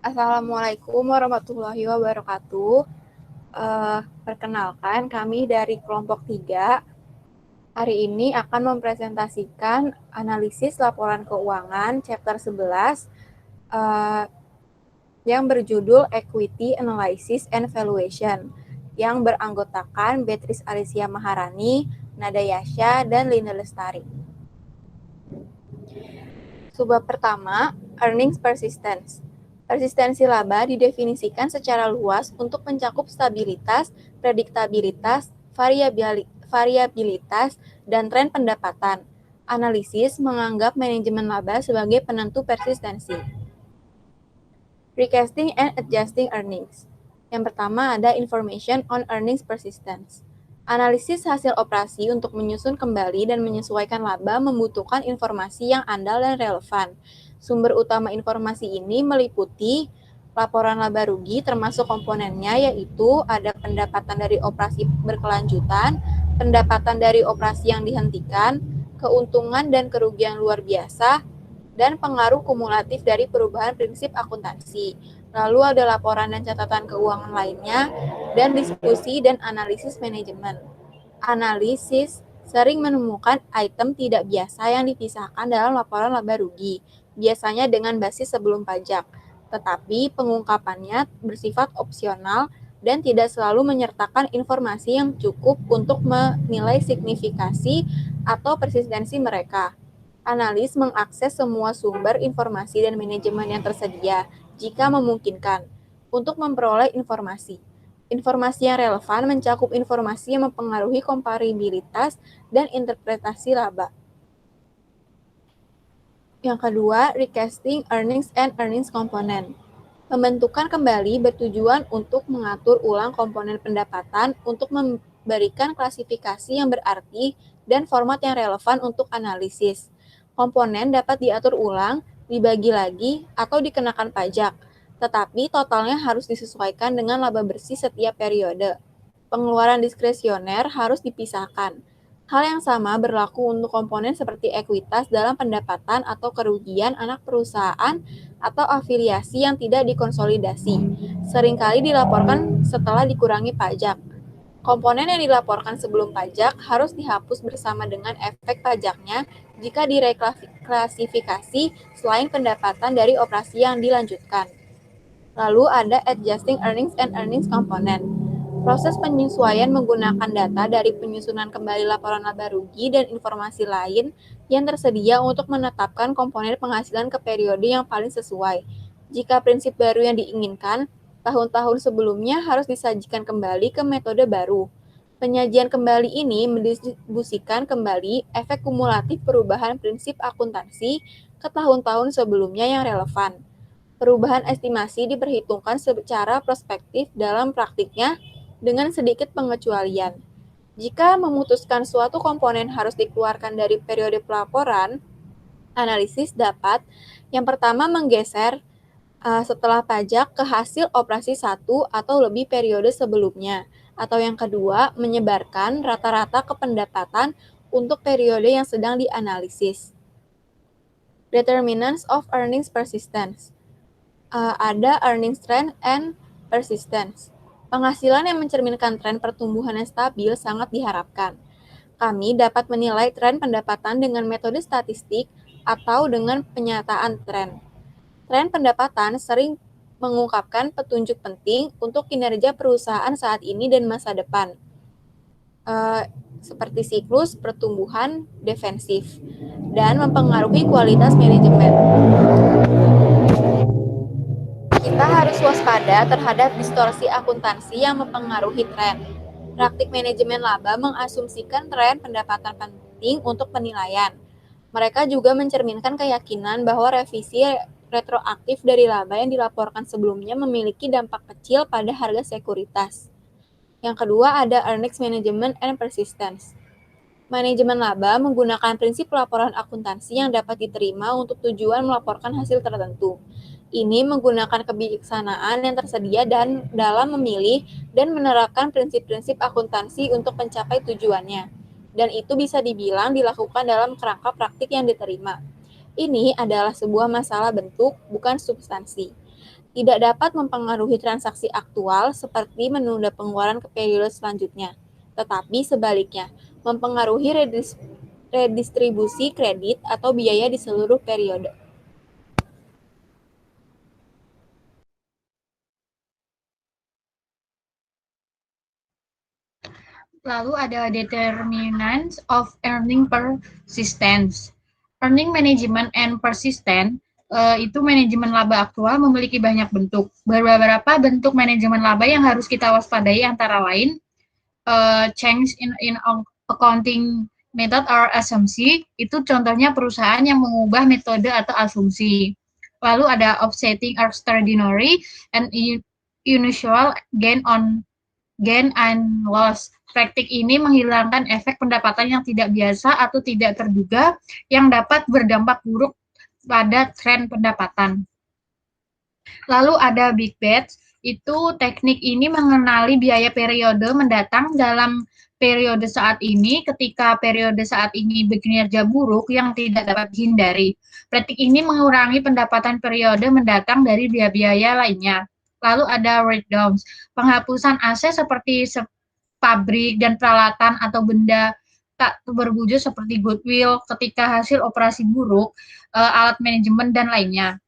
Assalamualaikum warahmatullahi wabarakatuh. Perkenalkan, kami dari kelompok 3 hari ini akan mempresentasikan analisis laporan keuangan chapter 11 yang berjudul Equity Analysis and Valuation yang beranggotakan Beatrice Alicia Maharani, Nada Yasha, dan Linda Lestari. Subbab pertama, Earnings Persistence. Persistensi laba didefinisikan secara luas untuk mencakup stabilitas, prediktabilitas, variabilitas, dan tren pendapatan. Analisis menganggap manajemen laba sebagai penentu persistensi. Recasting and Adjusting Earnings. Yang pertama ada Information on Earnings Persistence. Analisis hasil operasi untuk menyusun kembali dan menyesuaikan laba membutuhkan informasi yang andal dan relevan. Sumber utama informasi ini meliputi laporan laba rugi termasuk komponennya, yaitu ada pendapatan dari operasi berkelanjutan, pendapatan dari operasi yang dihentikan, keuntungan dan kerugian luar biasa, dan pengaruh kumulatif dari perubahan prinsip akuntansi. Lalu ada laporan dan catatan keuangan lainnya, dan diskusi dan analisis manajemen. Analisis sering menemukan item tidak biasa yang dipisahkan dalam laporan laba rugi, biasanya dengan basis sebelum pajak, tetapi pengungkapannya bersifat opsional dan tidak selalu menyertakan informasi yang cukup untuk menilai signifikasi atau persistensi mereka. Analis mengakses semua sumber informasi dan manajemen yang tersedia, jika memungkinkan, untuk memperoleh informasi. Informasi yang relevan mencakup informasi yang mempengaruhi komparabilitas dan interpretasi laba. Yang kedua, Recasting Earnings and Earnings Component. Pembentukan kembali bertujuan untuk mengatur ulang komponen pendapatan untuk memberikan klasifikasi yang berarti dan format yang relevan untuk analisis. Komponen dapat diatur ulang, dibagi lagi, atau dikenakan pajak, tetapi totalnya harus disesuaikan dengan laba bersih setiap periode. Pengeluaran diskresioner harus dipisahkan. Hal yang sama berlaku untuk komponen seperti ekuitas dalam pendapatan atau kerugian anak perusahaan atau afiliasi yang tidak dikonsolidasi. Seringkali dilaporkan setelah dikurangi pajak. Komponen yang dilaporkan sebelum pajak harus dihapus bersama dengan efek pajaknya jika direklasifikasi selain pendapatan dari operasi yang dilanjutkan. Lalu ada Adjusting Earnings and Earnings Component. Proses penyesuaian menggunakan data dari penyusunan kembali laporan laba rugi dan informasi lain yang tersedia untuk menetapkan komponen penghasilan ke periode yang paling sesuai. Jika prinsip baru yang diinginkan, tahun-tahun sebelumnya harus disajikan kembali ke metode baru. Penyajian kembali ini mendistribusikan kembali efek kumulatif perubahan prinsip akuntansi ke tahun-tahun sebelumnya yang relevan. Perubahan estimasi diperhitungkan secara prospektif dalam praktiknya dengan sedikit pengecualian. Jika memutuskan suatu komponen harus dikeluarkan dari periode pelaporan, analisis dapat yang pertama menggeser setelah pajak ke hasil operasi satu atau lebih periode sebelumnya, atau yang kedua menyebarkan rata-rata ke pendapatan untuk periode yang sedang dianalisis. Determinants of Earnings Persistence. Ada earnings trend and persistence. Penghasilan yang mencerminkan tren pertumbuhan yang stabil sangat diharapkan. Kami dapat menilai tren pendapatan dengan metode statistik atau dengan penyataan tren. Tren pendapatan sering mengungkapkan petunjuk penting untuk kinerja perusahaan saat ini dan masa depan, seperti siklus pertumbuhan defensif, dan mempengaruhi kualitas manajemen. Kita harus waspada terhadap distorsi akuntansi yang mempengaruhi tren. Praktik manajemen laba mengasumsikan tren pendapatan penting untuk penilaian. Mereka juga mencerminkan keyakinan bahwa revisi retroaktif dari laba yang dilaporkan sebelumnya memiliki dampak kecil pada harga sekuritas. Yang kedua ada Earnings Management and Persistence. Manajemen laba menggunakan prinsip laporan akuntansi yang dapat diterima untuk tujuan melaporkan hasil tertentu. Ini menggunakan kebijaksanaan yang tersedia dan dalam memilih dan menerapkan prinsip-prinsip akuntansi untuk mencapai tujuannya. Dan itu bisa dibilang dilakukan dalam kerangka praktik yang diterima. Ini adalah sebuah masalah bentuk, bukan substansi. tidak dapat mempengaruhi transaksi aktual seperti menunda pengeluaran ke periode selanjutnya, tetapi sebaliknya, mempengaruhi redistribusi kredit atau biaya di seluruh periode. Lalu ada determinants of earning persistence. Earning management and persistence itu manajemen laba aktual memiliki banyak bentuk. Beberapa bentuk manajemen laba yang harus kita waspadai antara lain change in accounting method or assumption, itu contohnya perusahaan yang mengubah metode atau asumsi. Lalu ada offsetting extraordinary and unusual gain and loss. Praktik ini menghilangkan efek pendapatan yang tidak biasa atau tidak terduga yang dapat berdampak buruk pada tren pendapatan. Lalu ada big bets, itu teknik ini mengenali biaya periode mendatang dalam periode saat ini ketika periode saat ini berkinerja buruk yang tidak dapat dihindari. Praktik ini mengurangi pendapatan periode mendatang dari biaya-biaya lainnya. Lalu ada write-downs, penghapusan aset seperti pabrik dan peralatan atau benda tak berwujud seperti goodwill ketika hasil operasi buruk, alat manajemen, dan lainnya.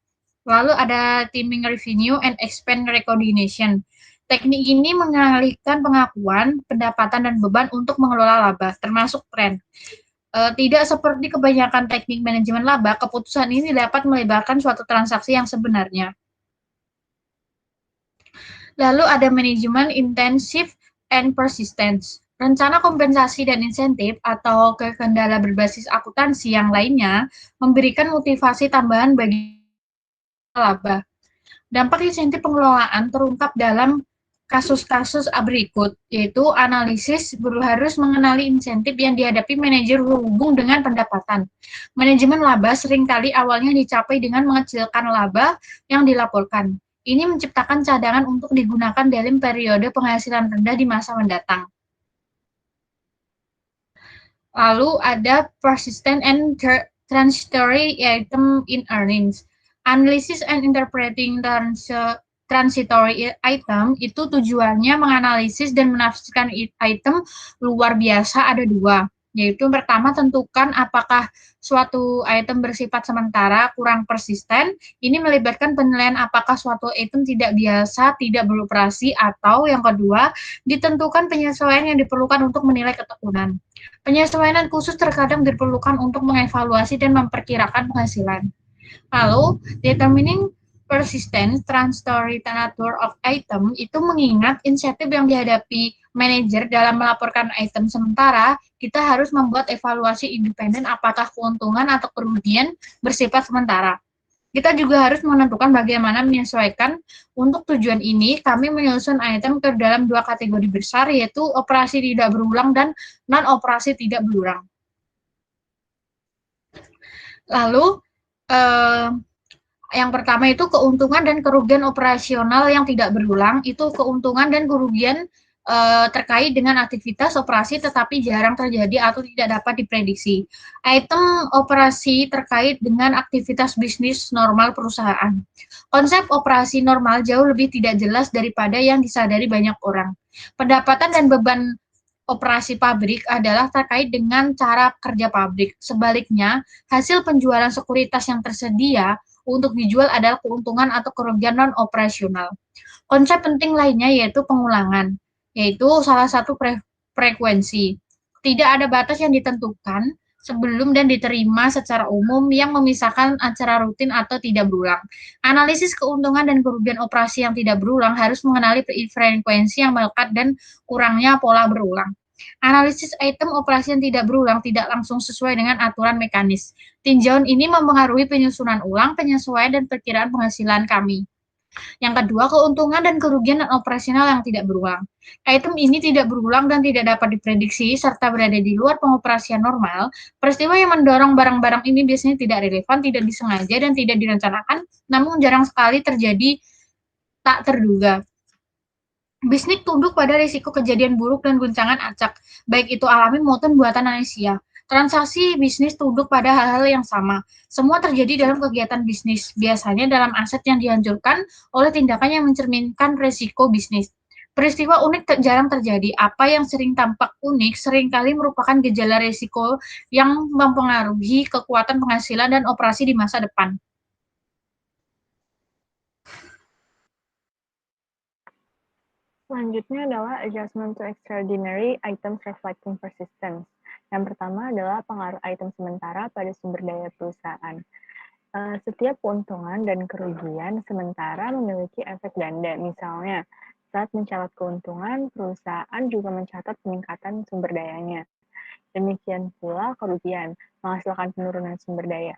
Lalu ada timing revenue and expense recognition. Teknik ini mengalihkan pengakuan, pendapatan, dan beban untuk mengelola laba, termasuk tren. Tidak seperti kebanyakan teknik manajemen laba, keputusan ini dapat melibatkan suatu transaksi yang sebenarnya. Lalu ada manajemen intensif and persistence. Rencana kompensasi dan insentif atau kendala berbasis akuntansi yang lainnya memberikan motivasi tambahan bagi laba. Dampak insentif pengelolaan terungkap dalam kasus-kasus berikut, yaitu analisis harus mengenali insentif yang dihadapi manajer berhubung dengan pendapatan. Manajemen laba seringkali awalnya dicapai dengan mengecilkan laba yang dilaporkan. Ini menciptakan cadangan untuk digunakan dalam periode penghasilan rendah di masa mendatang. Lalu ada persistent and transitory item in earnings. Analysis and interpreting transitory item itu tujuannya menganalisis dan menafsirkan item luar biasa ada dua, yaitu pertama tentukan apakah suatu item bersifat sementara kurang persisten. Ini melibatkan penilaian apakah suatu item tidak biasa, tidak beroperasi, atau yang kedua ditentukan penyesuaian yang diperlukan untuk menilai ketekunan. Penyesuaian khusus terkadang diperlukan untuk mengevaluasi dan memperkirakan penghasilan. Lalu, determining persistent transitory nature of item itu mengingat insentif yang dihadapi manajer dalam melaporkan item sementara, kita harus membuat evaluasi independen apakah keuntungan atau kerugian bersifat sementara. Kita juga harus menentukan bagaimana menyesuaikan. Untuk tujuan ini, kami menyusun item ke dalam dua kategori besar, yaitu operasi tidak berulang dan non-operasi tidak berulang. Lalu, yang pertama itu keuntungan dan kerugian operasional yang tidak berulang, itu keuntungan dan kerugian terkait dengan aktivitas operasi tetapi jarang terjadi atau tidak dapat diprediksi. Item operasi terkait dengan aktivitas bisnis normal perusahaan. Konsep operasi normal jauh lebih tidak jelas daripada yang disadari banyak orang. Pendapatan dan beban operasi pabrik adalah terkait dengan cara kerja pabrik. Sebaliknya, hasil penjualan sekuritas yang tersedia untuk dijual adalah keuntungan atau kerugian non-operasional. Konsep penting lainnya yaitu pengulangan, yaitu salah satu frekuensi. Tidak ada batas yang ditentukan sebelum dan diterima secara umum yang memisahkan acara rutin atau tidak berulang. Analisis keuntungan dan kerugian operasi yang tidak berulang harus mengenali frekuensi yang melekat dan kurangnya pola berulang. Analisis item operasi yang tidak berulang tidak langsung sesuai dengan aturan mekanis. Tinjauan ini mempengaruhi penyusunan ulang, penyesuaian, dan perkiraan penghasilan kami. Yang kedua, keuntungan dan kerugian operasional yang tidak berulang. Item ini tidak berulang dan tidak dapat diprediksi serta berada di luar pengoperasian normal. Peristiwa yang mendorong barang-barang ini biasanya tidak relevan, tidak disengaja, dan tidak direncanakan, namun jarang sekali terjadi tak terduga. Bisnis tunduk pada risiko kejadian buruk dan guncangan acak, baik itu alami maupun buatan manusia. Transaksi bisnis tunduk pada hal-hal yang sama. Semua terjadi dalam kegiatan bisnis, biasanya dalam aset yang dihancurkan oleh tindakan yang mencerminkan resiko bisnis. Peristiwa unik jarang terjadi. Apa yang sering tampak unik seringkali merupakan gejala resiko yang mempengaruhi kekuatan penghasilan dan operasi di masa depan. Selanjutnya adalah adjustment to extraordinary items reflecting persistence. Yang pertama adalah pengaruh item sementara pada sumber daya perusahaan. Setiap keuntungan dan kerugian sementara memiliki efek ganda. Misalnya, saat mencatat keuntungan, perusahaan juga mencatat peningkatan sumber dayanya. Demikian pula kerugian, menghasilkan penurunan sumber daya.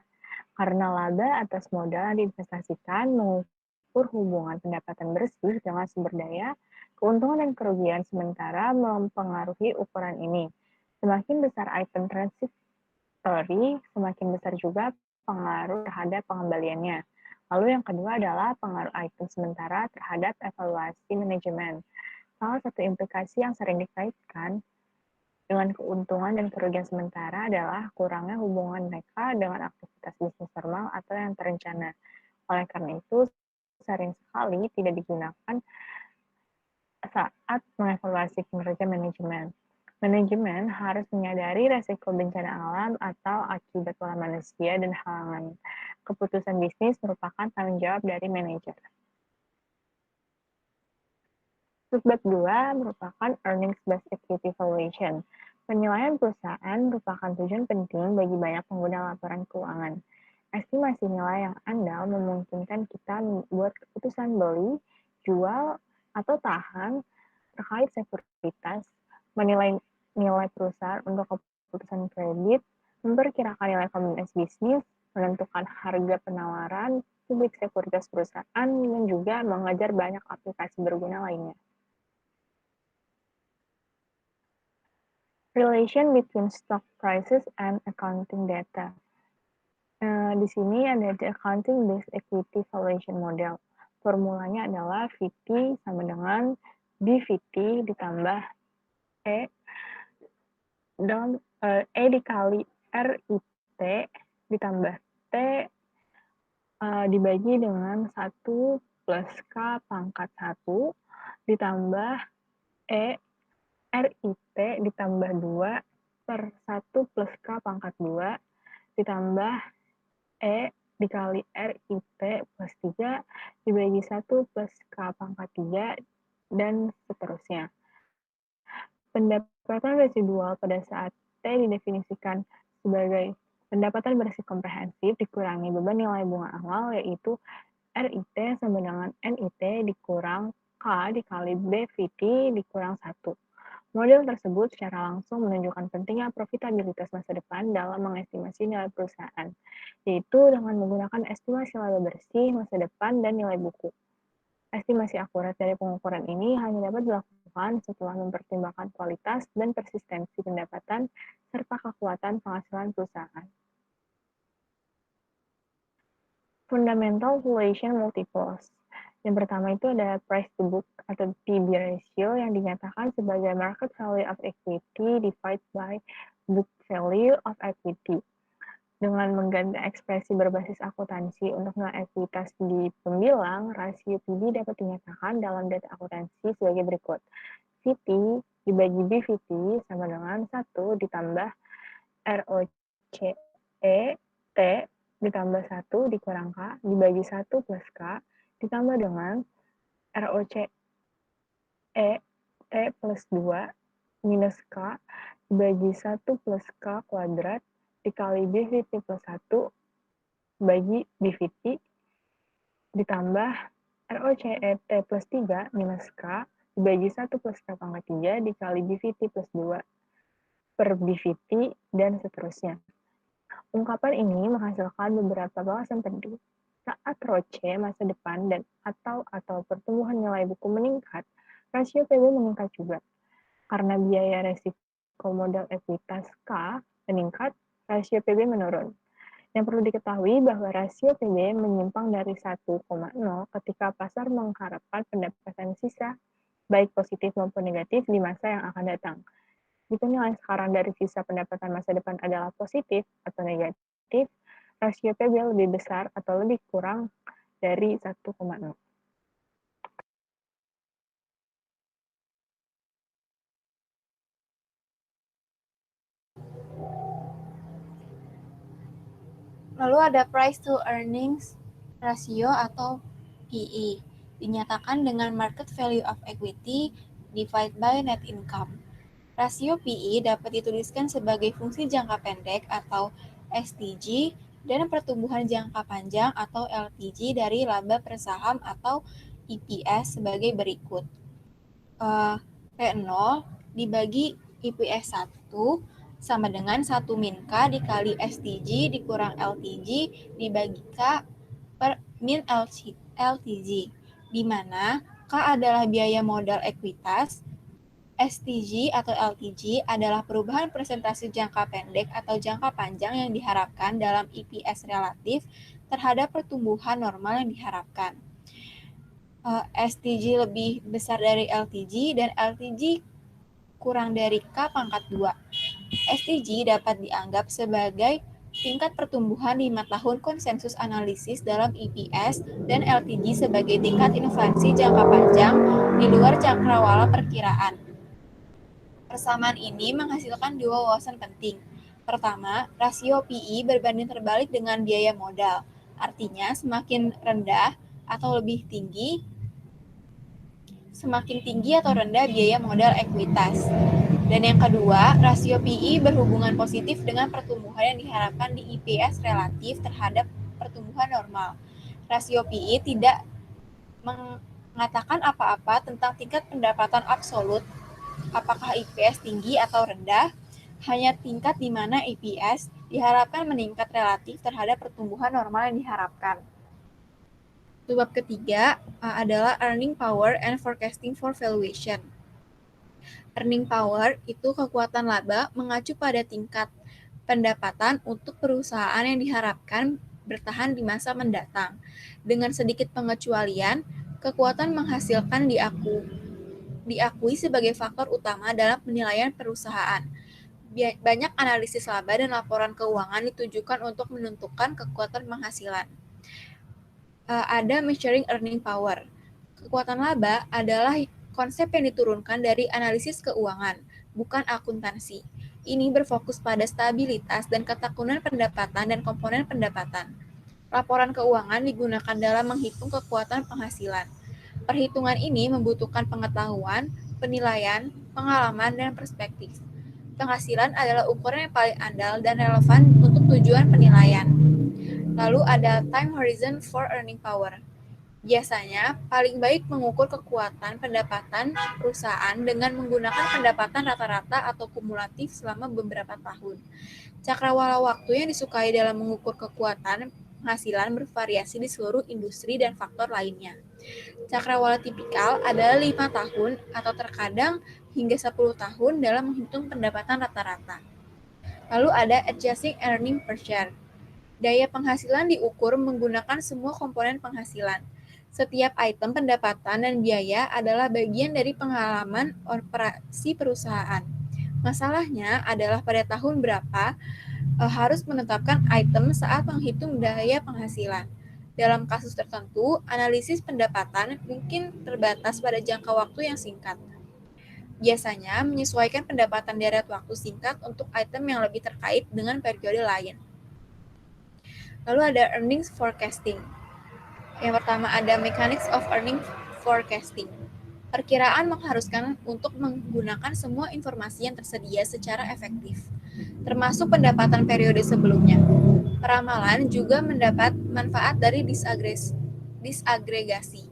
Karena laba atas modal yang diinvestasikan mengukur hubungan pendapatan bersih dengan sumber daya, keuntungan dan kerugian sementara mempengaruhi ukuran ini. Semakin besar item transitory, semakin besar juga pengaruh terhadap pengembaliannya. Lalu yang kedua adalah pengaruh item sementara terhadap evaluasi manajemen. Salah satu implikasi yang sering dikaitkan dengan keuntungan dan kerugian sementara adalah kurangnya hubungan mereka dengan aktivitas bisnis normal atau yang terencana. Oleh karena itu, sering sekali tidak digunakan saat mengevaluasi kinerja manajemen. Manajemen harus menyadari resiko bencana alam atau akibat pola manusia dan halangan. Keputusan bisnis merupakan tanggung jawab dari manajer. Subbab 2 merupakan earnings-based equity valuation. Penilaian perusahaan merupakan tujuan penting bagi banyak pengguna laporan keuangan. Estimasi nilai yang andal memungkinkan kita membuat keputusan beli, jual, atau tahan terkait sekuritas, menilai nilai perusahaan untuk keputusan kredit, memperkirakan nilai kombinasi bisnis, menentukan harga penawaran, publik sekuritas perusahaan, dan juga mengajar banyak aplikasi berguna lainnya. Relation between stock prices and accounting data. Di sini ada the accounting based equity valuation model. Formulanya adalah VT sama dengan BVT ditambah E dalam E dikali RIT ditambah T dibagi dengan 1 plus K pangkat 1 ditambah E RIT ditambah 2 per 1 plus K pangkat 2 ditambah E dikali RIT plus 3 dibagi 1 plus K pangkat 3 dan seterusnya. Pendapatan residual pada saat T didefinisikan sebagai pendapatan bersih komprehensif dikurangi beban nilai bunga awal, yaitu RIT sama dengan NIT dikurang K dikali BVT dikurang 1. Model tersebut secara langsung menunjukkan pentingnya profitabilitas masa depan dalam mengestimasi nilai perusahaan, yaitu dengan menggunakan estimasi laba bersih masa depan dan nilai buku. Estimasi akurat dari pengukuran ini hanya dapat dilakukan setelah mempertimbangkan kualitas dan persistensi pendapatan serta kekuatan penghasilan perusahaan. Fundamental Valuation Multiples. Yang pertama itu ada price to book atau PB ratio yang dinyatakan sebagai market value of equity divided by book value of equity. Dengan mengganti ekspresi berbasis akuntansi untuk nilai ekuitas di pembilang, rasio PB dapat dinyatakan dalam data akuntansi sebagai berikut. VT dibagi BVT sama dengan 1 ditambah ROCE T ditambah 1 dikurang K dibagi 1 plus K ditambah dengan ROCE T plus 2 minus K dibagi 1 plus K kuadrat dikali BVT plus 1 bagi BVT ditambah ROCE T plus 3 minus K dibagi 1 plus K pangkat 3 dikali BVT plus 2 per BVT dan seterusnya. Ungkapan ini menghasilkan beberapa bahasan penting. Saat ROCE masa depan dan atau pertumbuhan nilai buku meningkat, rasio PB meningkat juga. Karena biaya resiko modal ekuitas K meningkat, rasio PB menurun. Yang perlu diketahui bahwa rasio PB menyimpang dari 1,0 ketika pasar mengharapkan pendapatan sisa, baik positif maupun negatif di masa yang akan datang. Jika nilai sekarang dari sisa pendapatan masa depan adalah positif atau negatif, rasio PB lebih besar atau lebih kurang dari 1,0. Lalu ada price to earnings ratio atau PE, dinyatakan dengan market value of equity divided by net income. Rasio PE dapat dituliskan sebagai fungsi jangka pendek atau STG dan pertumbuhan jangka panjang atau LTG dari laba per saham atau EPS sebagai berikut. P0 dibagi EPS 1 sama dengan 1 min K dikali STG dikurang LTG dibagi K per min LTG, di mana K adalah biaya modal ekuitas, STG atau LTG adalah perubahan presentasi jangka pendek atau jangka panjang yang diharapkan dalam EPS relatif terhadap pertumbuhan normal yang diharapkan. STG lebih besar dari LTG dan LTG kurang dari K pangkat 2. STG dapat dianggap sebagai tingkat pertumbuhan 5 tahun konsensus analisis dalam EPS dan LTG sebagai tingkat inflasi jangka panjang di luar cakrawala perkiraan. Persamaan ini menghasilkan dua wawasan penting. Pertama, rasio PE berbanding terbalik dengan biaya modal. Artinya, semakin rendah atau lebih tinggi, semakin tinggi atau rendah biaya modal ekuitas. Dan yang kedua, rasio PE berhubungan positif dengan pertumbuhan yang diharapkan di EPS relatif terhadap pertumbuhan normal. Rasio PE tidak mengatakan apa-apa tentang tingkat pendapatan absolut, apakah EPS tinggi atau rendah, hanya tingkat di mana EPS diharapkan meningkat relatif terhadap pertumbuhan normal yang diharapkan. Bab ketiga adalah earning power and forecasting for valuation. Earning power itu kekuatan laba mengacu pada tingkat pendapatan untuk perusahaan yang diharapkan bertahan di masa mendatang. Dengan sedikit pengecualian, kekuatan menghasilkan diakui sebagai faktor utama dalam penilaian perusahaan. Banyak analisis laba dan laporan keuangan ditujukan untuk menentukan kekuatan penghasilan. Ada measuring earning power. Kekuatan laba adalah konsep yang diturunkan dari analisis keuangan, bukan akuntansi. Ini berfokus pada stabilitas dan ketekunan pendapatan dan komponen pendapatan. Laporan keuangan digunakan dalam menghitung kekuatan penghasilan. Perhitungan ini membutuhkan pengetahuan, penilaian, pengalaman, dan perspektif. Penghasilan adalah ukuran yang paling andal dan relevan untuk tujuan penilaian. Lalu ada time horizon for earning power. Biasanya, paling baik mengukur kekuatan pendapatan perusahaan dengan menggunakan pendapatan rata-rata atau kumulatif selama beberapa tahun. Cakrawala waktu yang disukai dalam mengukur kekuatan penghasilan bervariasi di seluruh industri dan faktor lainnya. Cakrawala tipikal adalah 5 tahun atau terkadang hingga 10 tahun dalam menghitung pendapatan rata-rata. Lalu ada adjusting earning per share. Daya penghasilan diukur menggunakan semua komponen penghasilan. Setiap item pendapatan dan biaya adalah bagian dari pengalaman operasi perusahaan. Masalahnya adalah pada tahun berapa harus menetapkan item saat menghitung daya penghasilan. Dalam kasus tertentu, analisis pendapatan mungkin terbatas pada jangka waktu yang singkat. Biasanya menyesuaikan pendapatan deret waktu singkat untuk item yang lebih terkait dengan periode lain. Lalu ada earnings forecasting. Yang pertama ada mechanics of earning forecasting. Perkiraan mengharuskan untuk menggunakan semua informasi yang tersedia secara efektif, termasuk pendapatan periode sebelumnya. Peramalan juga mendapat manfaat dari disagregasi.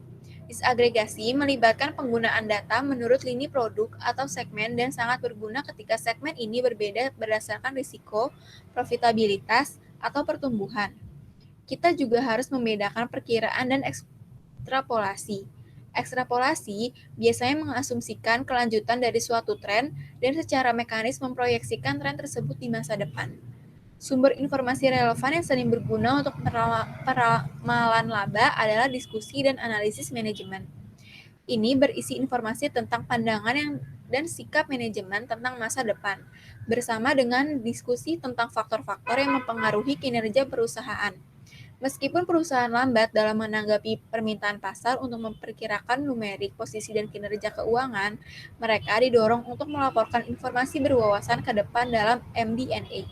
Disagregasi melibatkan penggunaan data menurut lini produk atau segmen dan sangat berguna ketika segmen ini berbeda berdasarkan risiko, profitabilitas, atau pertumbuhan. Kita juga harus membedakan perkiraan dan ekstrapolasi. Ekstrapolasi biasanya mengasumsikan kelanjutan dari suatu tren dan secara mekanis memproyeksikan tren tersebut di masa depan. Sumber informasi relevan yang sering berguna untuk peramalan laba adalah diskusi dan analisis manajemen. Ini berisi informasi tentang pandangan yang dan sikap manajemen tentang masa depan, bersama dengan diskusi tentang faktor-faktor yang mempengaruhi kinerja perusahaan. Meskipun perusahaan lambat dalam menanggapi permintaan pasar untuk memperkirakan numerik posisi dan kinerja keuangan, mereka didorong untuk melaporkan informasi berwawasan ke depan dalam MD&A.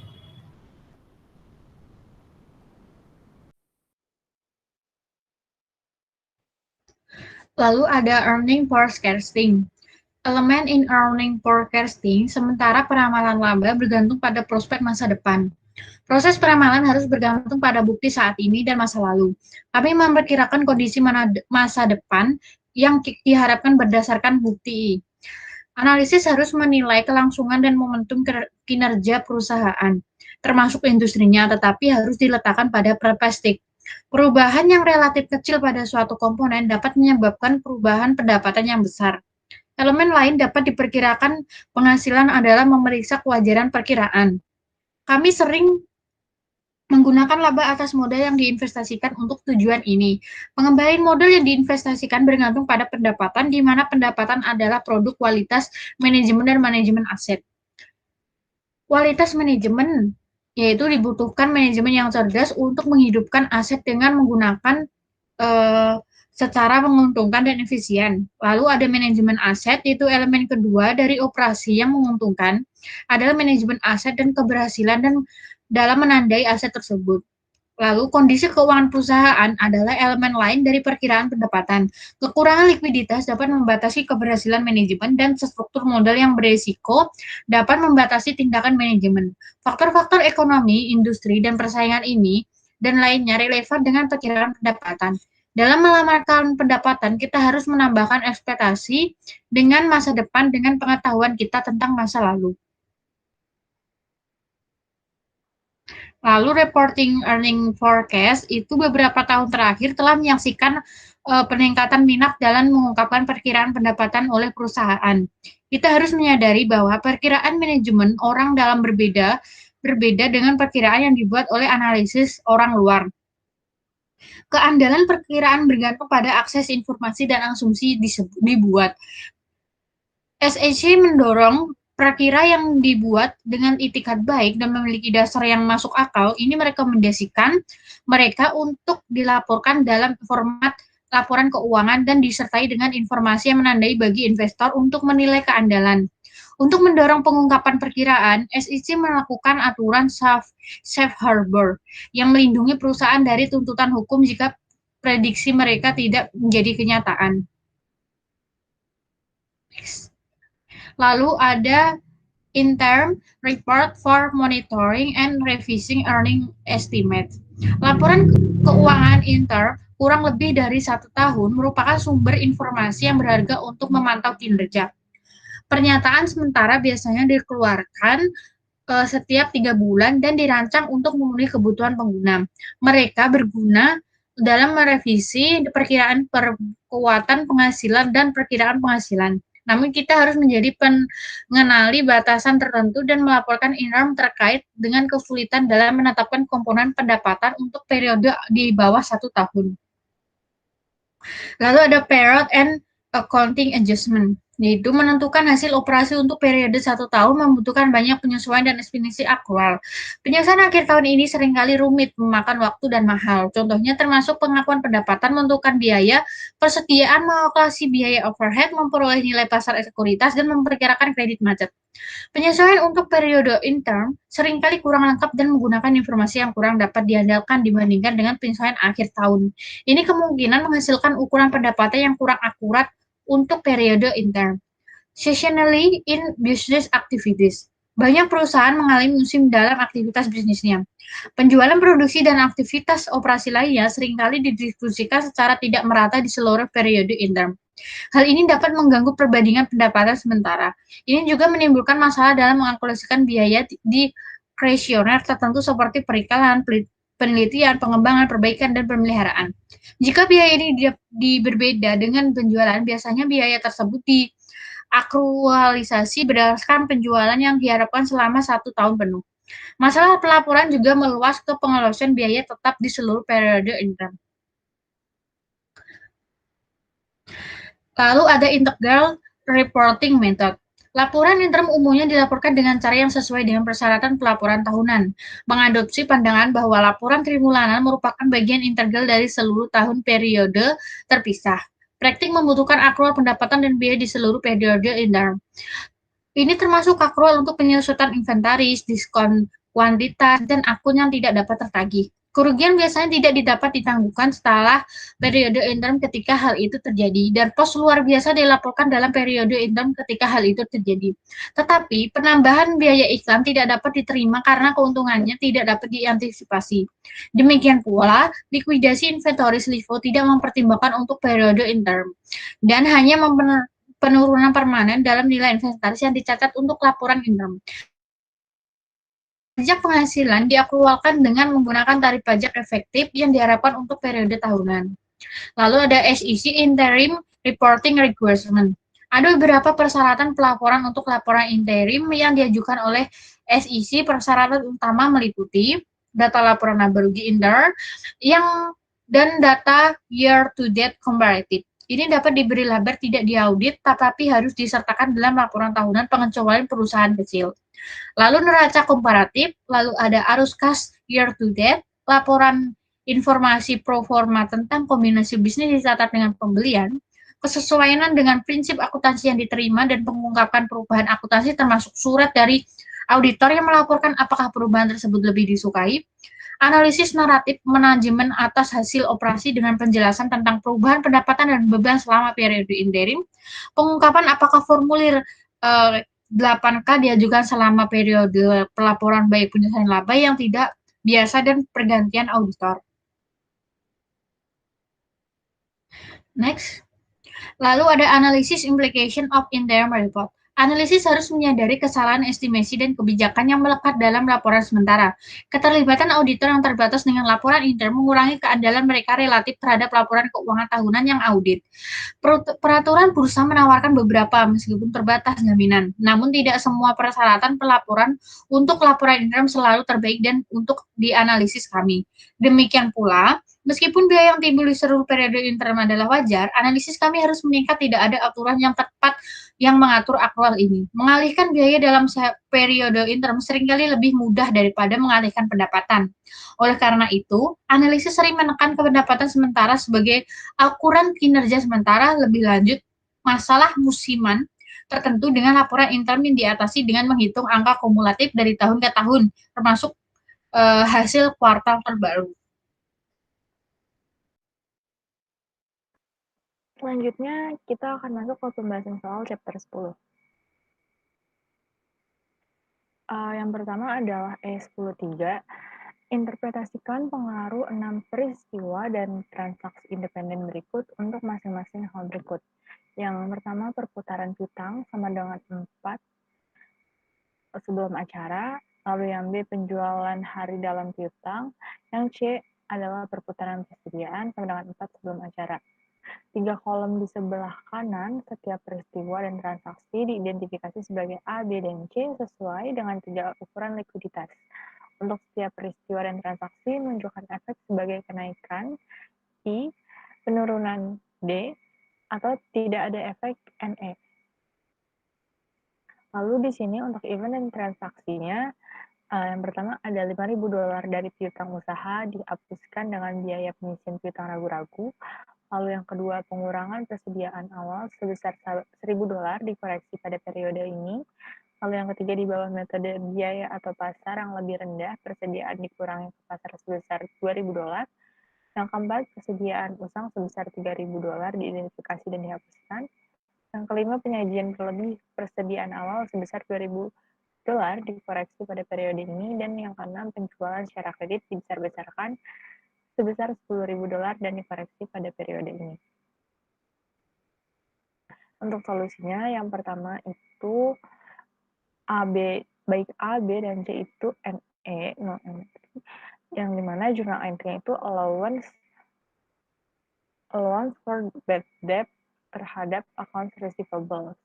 Lalu ada earning forecasting. Elemen in earning forecasting, sementara peramalan laba bergantung pada prospek masa depan. Proses peramalan harus bergantung pada bukti saat ini dan masa lalu. Kami memperkirakan kondisi masa depan yang diharapkan berdasarkan bukti. Analisis harus menilai kelangsungan dan momentum kinerja perusahaan, termasuk industrinya, tetapi harus diletakkan pada perspektif. Perubahan yang relatif kecil pada suatu komponen dapat menyebabkan perubahan pendapatan yang besar. Elemen lain dapat diperkirakan penghasilan adalah memeriksa kewajaran perkiraan. Kami sering menggunakan laba atas modal yang diinvestasikan untuk tujuan ini. Pengembalian modal yang diinvestasikan bergantung pada pendapatan, di mana pendapatan adalah produk kualitas manajemen dan manajemen aset. Kualitas manajemen yaitu dibutuhkan manajemen yang cerdas untuk menghidupkan aset dengan menggunakan secara menguntungkan dan efisien. Lalu ada manajemen aset, yaitu elemen kedua dari operasi yang menguntungkan adalah manajemen aset dan keberhasilan dan dalam menandai aset tersebut. Lalu kondisi keuangan perusahaan adalah elemen lain dari perkiraan pendapatan. Kekurangan likuiditas dapat membatasi keberhasilan manajemen dan struktur modal yang berisiko dapat membatasi tindakan manajemen. Faktor-faktor ekonomi, industri, dan persaingan ini dan lainnya relevan dengan perkiraan pendapatan. Dalam melamarkan pendapatan, kita harus menambahkan ekspektasi dengan masa depan dengan pengetahuan kita tentang masa lalu. Lalu reporting earning forecast itu beberapa tahun terakhir telah menyaksikan peningkatan minat dalam mengungkapkan perkiraan pendapatan oleh perusahaan. Kita harus menyadari bahwa perkiraan manajemen orang dalam berbeda dengan perkiraan yang dibuat oleh analisis orang luar. Keandalan perkiraan bergantung pada akses informasi dan asumsi dibuat. SEC mendorong prakira yang dibuat dengan itikat baik dan memiliki dasar yang masuk akal, ini merekomendasikan mereka untuk dilaporkan dalam format laporan keuangan dan disertai dengan informasi yang menandai bagi investor untuk menilai keandalan. Untuk mendorong pengungkapan perkiraan, SEC melakukan aturan safe harbor yang melindungi perusahaan dari tuntutan hukum jika prediksi mereka tidak menjadi kenyataan. Next. Lalu ada interim report for monitoring and revising earning estimate. Laporan keuangan interim kurang lebih dari 1 tahun merupakan sumber informasi yang berharga untuk memantau kinerja. Pernyataan sementara biasanya dikeluarkan setiap 3 bulan dan dirancang untuk memenuhi kebutuhan pengguna. Mereka berguna dalam merevisi perkiraan kekuatan penghasilan dan perkiraan penghasilan. Namun kita harus menjadi mengenali batasan tertentu dan melaporkan interim terkait dengan kesulitan dalam menetapkan komponen pendapatan untuk periode di bawah 1 tahun. Lalu ada period and accounting adjustment, yaitu menentukan hasil operasi untuk periode 1 tahun membutuhkan banyak penyesuaian dan estimasi aktual. Penyelesaian akhir tahun ini seringkali rumit, memakan waktu dan mahal. Contohnya termasuk pengakuan pendapatan, menentukan biaya, persediaan mengalokasi biaya overhead, memperoleh nilai pasar sekuritas, dan memperkirakan kredit macet. Penyesuaian untuk periode interim seringkali kurang lengkap dan menggunakan informasi yang kurang dapat diandalkan dibandingkan dengan penyesuaian akhir tahun. Ini kemungkinan menghasilkan ukuran pendapatan yang kurang akurat untuk periode interim. Seasonally in business activities. Banyak perusahaan mengalami musim dalam aktivitas bisnisnya. Penjualan produksi dan aktivitas operasi lainnya seringkali didistribusikan secara tidak merata di seluruh periode interim. Hal ini dapat mengganggu perbandingan pendapatan sementara. Ini juga menimbulkan masalah dalam mengalkulasikan biaya di kuesioner tertentu seperti periklanan, penelitian, pengembangan, perbaikan, dan pemeliharaan. Jika biaya ini berbeda dengan penjualan, biasanya biaya tersebut diaktualisasi berdasarkan penjualan yang diharapkan selama 1 tahun penuh. Masalah pelaporan juga meluas ke pengelolaan biaya tetap di seluruh periode interim. Lalu ada integral reporting method. Laporan interim umumnya dilaporkan dengan cara yang sesuai dengan persyaratan pelaporan tahunan, mengadopsi pandangan bahwa laporan trimulanan merupakan bagian integral dari seluruh tahun periode terpisah. Praktik membutuhkan akrual pendapatan dan biaya di seluruh periode interim. Ini termasuk akrual untuk penyusutan inventaris, diskon kuantitas, dan akun yang tidak dapat tertagih. Kerugian biasanya tidak dapat ditangguhkan setelah periode interim ketika hal itu terjadi, dan pos luar biasa dilaporkan dalam periode interim ketika hal itu terjadi. Tetapi, penambahan biaya iklan tidak dapat diterima karena keuntungannya tidak dapat diantisipasi. Demikian pula, likuidasi inventoris LIFO tidak mempertimbangkan untuk periode interim, dan hanya penurunan permanen dalam nilai inventaris yang dicatat untuk laporan interim. Pajak penghasilan diakrualkan dengan menggunakan tarif pajak efektif yang diharapkan untuk periode tahunan. Lalu ada SEC Interim Reporting Requirement. Ada beberapa persyaratan pelaporan untuk laporan interim yang diajukan oleh SEC. Persyaratan utama meliputi data laporan laba rugi interim dan data year to date comparative. Ini dapat diberi label tidak diaudit, tetapi harus disertakan dalam laporan tahunan pengecualian perusahaan kecil. Lalu neraca komparatif, lalu ada arus kas year to date, laporan informasi pro forma tentang kombinasi bisnis dicatat dengan pembelian, kesesuaian dengan prinsip akuntansi yang diterima, dan pengungkapan perubahan akuntansi termasuk surat dari auditor yang melaporkan apakah perubahan tersebut lebih disukai, analisis naratif manajemen atas hasil operasi dengan penjelasan tentang perubahan pendapatan dan beban selama periode interim, pengungkapan apakah formulir 8K diajukan selama periode pelaporan baik penyelesaian laba yang tidak biasa dan pergantian auditor. Next. Lalu ada analisis implication of interim report. Analisis harus menyadari kesalahan estimasi dan kebijakan yang melekat dalam laporan sementara. Keterlibatan auditor yang terbatas dengan laporan interim mengurangi keandalan mereka relatif terhadap laporan keuangan tahunan yang audit. Peraturan bursa menawarkan beberapa, meskipun terbatas jaminan. Namun tidak semua persyaratan pelaporan untuk laporan interim selalu terbaik dan untuk dianalisis kami. Demikian pula, meskipun biaya yang timbul di seluruh periode interim adalah wajar, analisis kami harus meningkat. Tidak ada aturan yang tepat yang mengatur akrual ini. Mengalihkan biaya dalam periode interim seringkali lebih mudah daripada mengalihkan pendapatan. Oleh karena itu, analisis sering menekan ke pendapatan sementara sebagai ukuran kinerja sementara. Lebih lanjut, masalah musiman tertentu dengan laporan interim yang diatasi dengan menghitung angka kumulatif dari tahun ke tahun, termasuk hasil kuartal terbaru. Selanjutnya, kita akan masuk ke pembahasan soal chapter 10. Yang pertama adalah E103, interpretasikan pengaruh 6 peristiwa dan transaksi independen berikut untuk masing-masing hal berikut. Yang pertama, perputaran piutang sama dengan 4 sebelum acara, lalu yang B, penjualan hari dalam piutang, yang C adalah perputaran persediaan sama dengan 4 sebelum acara. 3 kolom di sebelah kanan, setiap peristiwa dan transaksi diidentifikasi sebagai A, B, dan C sesuai dengan 3 ukuran likuiditas. Untuk setiap peristiwa dan transaksi, menunjukkan efek sebagai kenaikan I, penurunan D, atau tidak ada efek NE. Lalu di sini untuk event dan transaksinya, yang pertama ada $5.000 dari piutang usaha dihapuskan dengan biaya pengisian piutang ragu-ragu. Lalu yang kedua, pengurangan persediaan awal sebesar $1.000 dikoreksi pada periode ini. Lalu yang ketiga, di bawah metode biaya atau pasar yang lebih rendah, persediaan dikurangi ke pasar sebesar $2.000. Yang keempat, persediaan usang sebesar $3.000 diidentifikasi dan dihapuskan. Yang kelima, penyajian berlebih persediaan awal sebesar $2.000 dikoreksi pada periode ini. Dan yang keenam, penjualan secara kredit dibesar-besarkan sebesar $10.000 dan dikoreksi pada periode ini. Untuk solusinya, yang pertama itu baik A, B, dan C itu NE, non entry, yang dimana jurnal entry itu allowance for bad debt terhadap accounts receivable.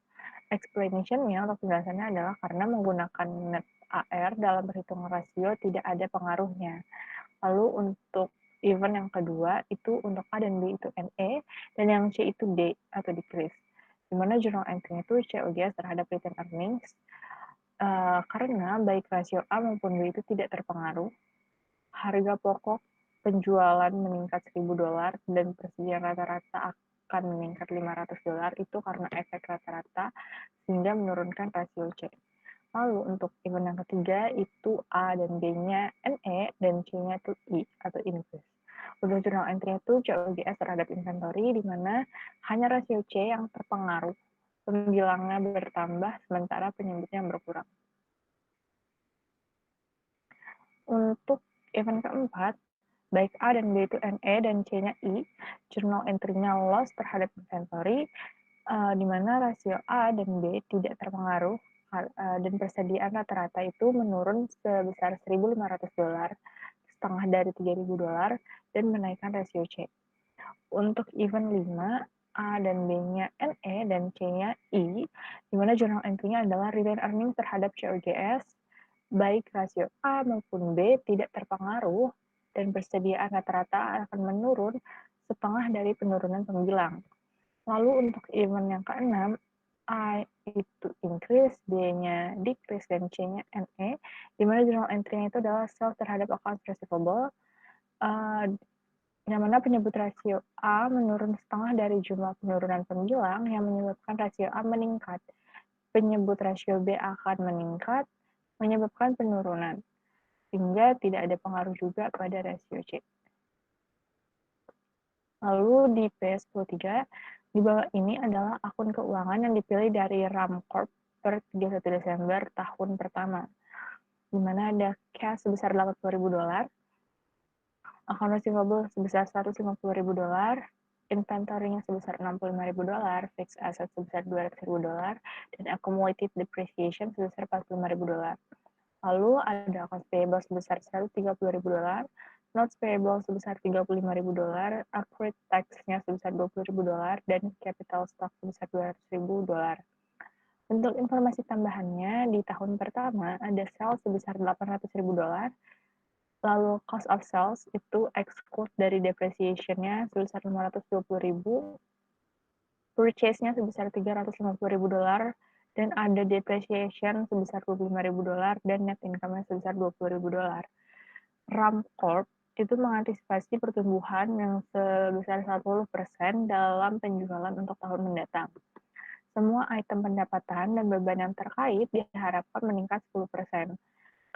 Explanation-nya untuk penjelasannya adalah karena menggunakan net AR dalam perhitungan rasio tidak ada pengaruhnya. Lalu untuk event yang kedua itu untuk A dan B itu NE, dan yang C itu D atau decrease. di mana journal entry itu COGS terhadap retained earnings, karena baik rasio A maupun B itu tidak terpengaruh, harga pokok penjualan meningkat $1.000 dan persediaan rata-rata akan meningkat $500 itu karena efek rata-rata sehingga menurunkan rasio C. Lalu untuk event yang ketiga itu A dan B-nya NE dan C-nya itu I atau increase. Untuk journal entry itu COGS terhadap inventory di mana hanya rasio C yang terpengaruh, pembilangnya bertambah sementara penyebutnya berkurang. Untuk event keempat, baik A dan B itu NE dan C-nya I, journal entry-nya loss terhadap inventory, di mana rasio A dan B tidak terpengaruh, dan persediaan rata-rata itu menurun sebesar $1.500, setengah dari $3.000, dan menaikkan rasio C. Untuk event 5, A dan B-nya NE dan C-nya I, di mana journal entry-nya adalah retained earnings terhadap COGS, baik rasio A maupun B tidak terpengaruh, dan persediaan rata-rata akan menurun setengah dari penurunan pembilang. Lalu untuk event yang keenam, A itu increase, B-nya decrease, dan C-nya NE, di mana journal entry-nya itu adalah sales terhadap accounts receivable, yang mana penyebut rasio A menurun setengah dari jumlah penurunan pembilang yang menyebabkan rasio A meningkat. Penyebut rasio B akan meningkat, menyebabkan penurunan, sehingga tidak ada pengaruh juga pada rasio C. Lalu di PS23, di bawah ini adalah akun keuangan yang dipilih dari RAM Corp per 31 Desember tahun pertama, di mana ada cash sebesar $80.000, account receivable sebesar $150.000, inventory-nya sebesar $65.000, fixed asset sebesar $200.000, dan accumulated depreciation sebesar $45.000. Lalu ada accounts payable sebesar $130.000, notes payable sebesar $35.000, accrued tax-nya sebesar $20.000, dan capital stock sebesar $200.000. Untuk informasi tambahannya, di tahun pertama ada sales sebesar $800.000, lalu cost of sales itu exclude dari depreciation-nya sebesar $520.000, purchase-nya sebesar $350.000, dan ada depreciation sebesar $25.000, dan net income-nya sebesar $20.000. RAM Corp itu mengantisipasi pertumbuhan yang sebesar 10% dalam penjualan untuk tahun mendatang. Semua item pendapatan dan beban yang terkait diharapkan meningkat 10%,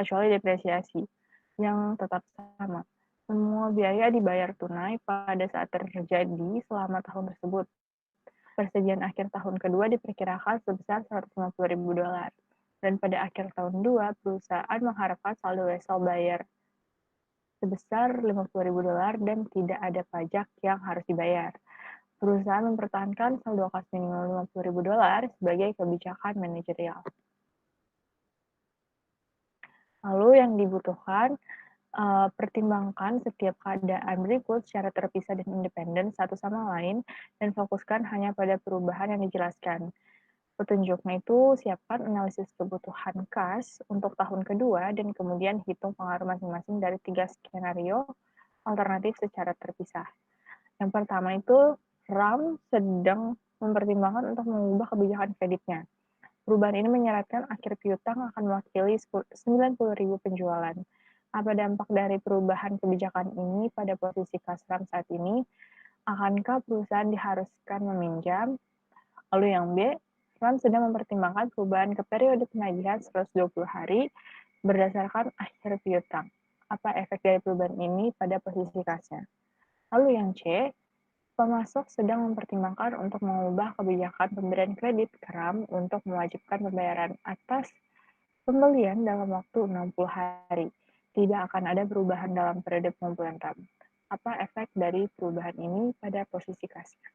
kecuali depresiasi, yang tetap sama. Semua biaya dibayar tunai pada saat terjadi selama tahun tersebut. Persediaan akhir tahun kedua diperkirakan sebesar $150.000. Dan pada akhir tahun 2, perusahaan mengharapkan saldo wesel bayar sebesar $50.000 dan tidak ada pajak yang harus dibayar. Perusahaan mempertahankan saldo kas minimal $50.000 sebagai kebijakan manajerial. Lalu yang dibutuhkan, pertimbangkan setiap keadaan berikut secara terpisah dan independen satu sama lain, dan fokuskan hanya pada perubahan yang dijelaskan. Petunjuknya itu siapkan analisis kebutuhan kas untuk tahun kedua, dan kemudian hitung pengaruh masing-masing dari 3 skenario alternatif secara terpisah. Yang pertama itu, RAM sedang mempertimbangkan untuk mengubah kebijakan kreditnya. Perubahan ini menyeratkan akhir piutang akan mewakili 90.000 penjualan. Apa dampak dari perubahan kebijakan ini pada posisi kas RAM saat ini? Akankah perusahaan diharuskan meminjam? Lalu yang B, RAM sedang mempertimbangkan perubahan ke periode penagihan 120 hari berdasarkan akhir piutang. Apa efek dari perubahan ini pada posisi kasnya? Lalu yang C, pemasok sedang mempertimbangkan untuk mengubah kebijakan pemberian kredit ke RAM untuk mewajibkan pembayaran atas pembelian dalam waktu 60 hari. Tidak akan ada perubahan dalam periode pengumpulan RAM. Apa efek dari perubahan ini pada posisi kasnya?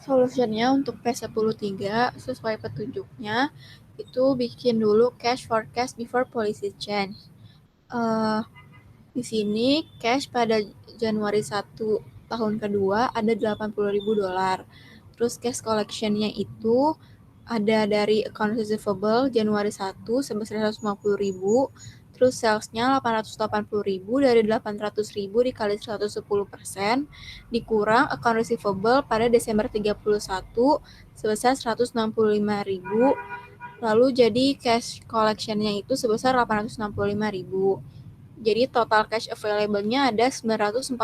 Solusinya untuk P13 sesuai petunjuknya itu bikin dulu cash forecast before policy change. Di sini cash pada Januari 1 tahun kedua ada $80.000. Terus cash collection-nya itu ada dari account receivable Januari 1 sebesar $150.000. Terus sales-nya 880.000 dari 800.000 dikali 110% dikurang account receivable pada Desember 31 sebesar 165.000. Lalu jadi cash collection-nya itu sebesar 865.000. Jadi total cash available-nya ada 945.000.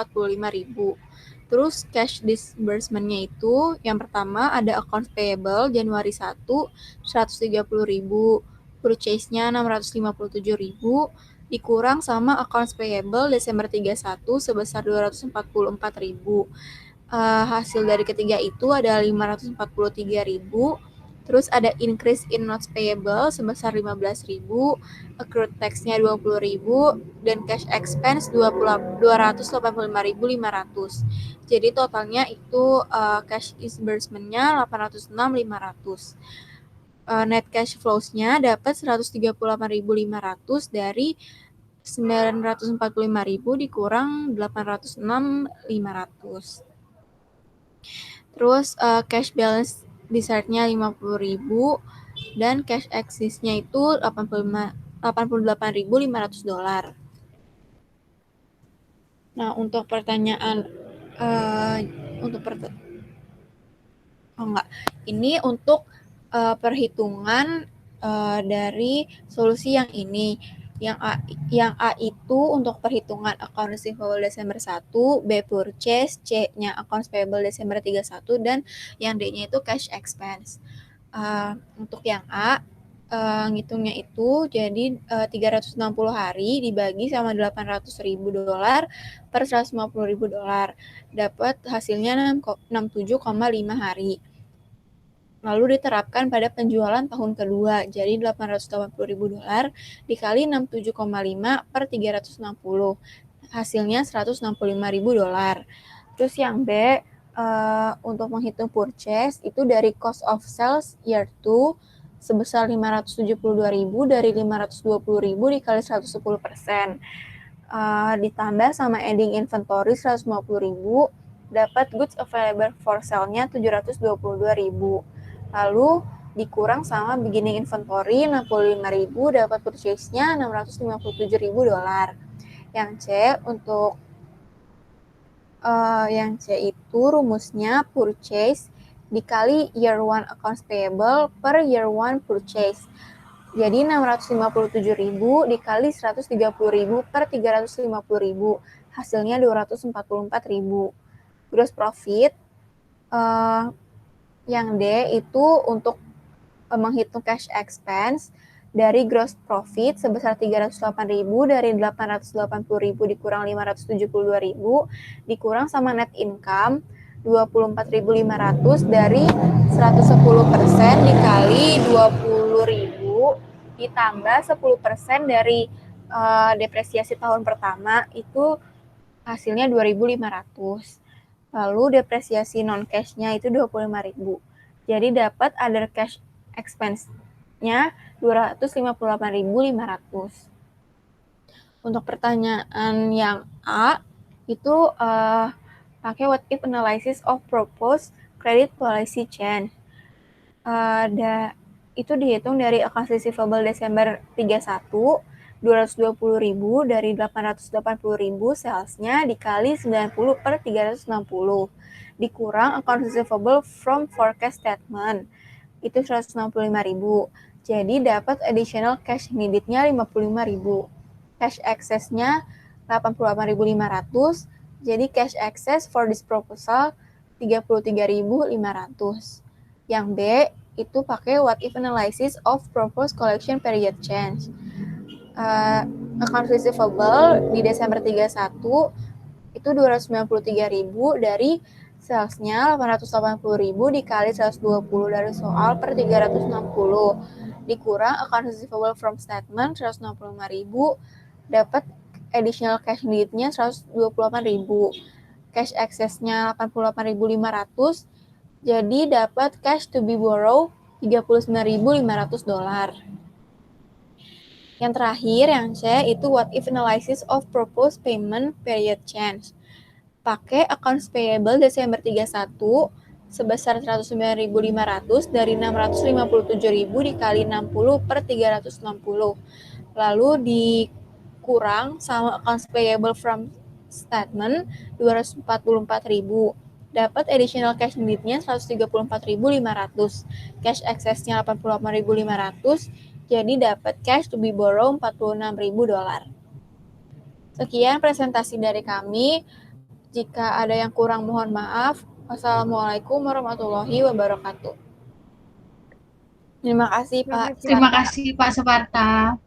Terus cash disbursement-nya itu yang pertama ada accounts payable Januari 1 130.000, purchase-nya 657.000 dikurang sama accounts payable Desember 31 sebesar 244.000. Hasil dari ketiga itu ada 543.000. Terus ada increase in notes payable sebesar 15.000, accrued tax-nya 20.000, dan cash expense 285.500. Jadi totalnya itu cash disbursement-nya 806.500. Net cash flows-nya dapat 138.500 dari 945.000 dikurang 806.500. Terus cash balance dessert-nya 50.000 dan cash excess-nya itu 88.500 dolar. Nah, untuk pertanyaan ini untuk perhitungan dari solusi yang ini. Yang A itu untuk perhitungan account receivable Desember 1, B purchase, C-nya accounts payable Desember 31, dan yang D-nya itu cash expense. Untuk yang A, ngitungnya itu jadi 360 hari dibagi sama 800.000 dolar per 150.000 dolar. Dapat hasilnya 67,5 hari. Lalu diterapkan pada penjualan tahun kedua, jadi 880.000 dolar dikali 67,5 per 360, hasilnya 165.000 dolar. Terus yang B, untuk menghitung purchase, itu dari cost of sales year 2, sebesar 572.000 dari 520.000 dikali 110%. Ditambah sama ending inventory 150.000, dapat goods available for sale-nya 722.000. Lalu dikurang sama beginning inventory 65.000, dapat purchase-nya 657.000 dolar. Yang C untuk yang C itu rumusnya purchase dikali year 1 accounts payable per year 1 purchase. Jadi 657.000 dikali 130.000 per 350.000, hasilnya 244.000. Gross profit yang D itu untuk menghitung cash expense dari gross profit sebesar 308.000 dari 880.000 dikurang 572.000 dikurang sama net income 24.500 dari 110% dikali 20.000 ditambah 10% dari depresiasi tahun pertama itu hasilnya 2.500. Lalu depresiasi non-cash-nya itu 25.000. Jadi dapat other cash expense-nya 258.500. Untuk pertanyaan yang A, itu pakai what if analysis of proposed credit policy change. Itu dihitung dari accounts receivable Desember 31, 220.000 dari 880.000 salesnya dikali 90 per 360 dikurang account receivable from forecast statement itu 165.000. Jadi dapat additional cash needed-nya 55.000. Cash excess-nya 88.500. Jadi cash excess for this proposal 33.500. Yang B itu pakai what if analysis of proposed collection period change. Account receivable di Desember 31 itu 293.000 dari salesnya 880.000 dikali 120 dari soal per 360 dikurang account receivable from statement 165.000 dapat additional cash needed-nya 128.000. Cash excess-nya 88.500 jadi dapat cash to be borrow 39.500 dolar. Yang terakhir, yang C, itu what if analysis of proposed payment period change. Pakai accounts payable Desember 31 sebesar 109.500 dari 657.000 dikali 60 per 360. Lalu kurang sama accounts payable from statement 244.000. Dapat additional cash neednya 134.500. Cash excess-nya 88.500. Jadi dapat cash to be borrow $46.000. Sekian presentasi dari kami. Jika ada yang kurang mohon maaf. Wassalamualaikum warahmatullahi wabarakatuh. Terima kasih Pak. Terima kasih Pak Suparta.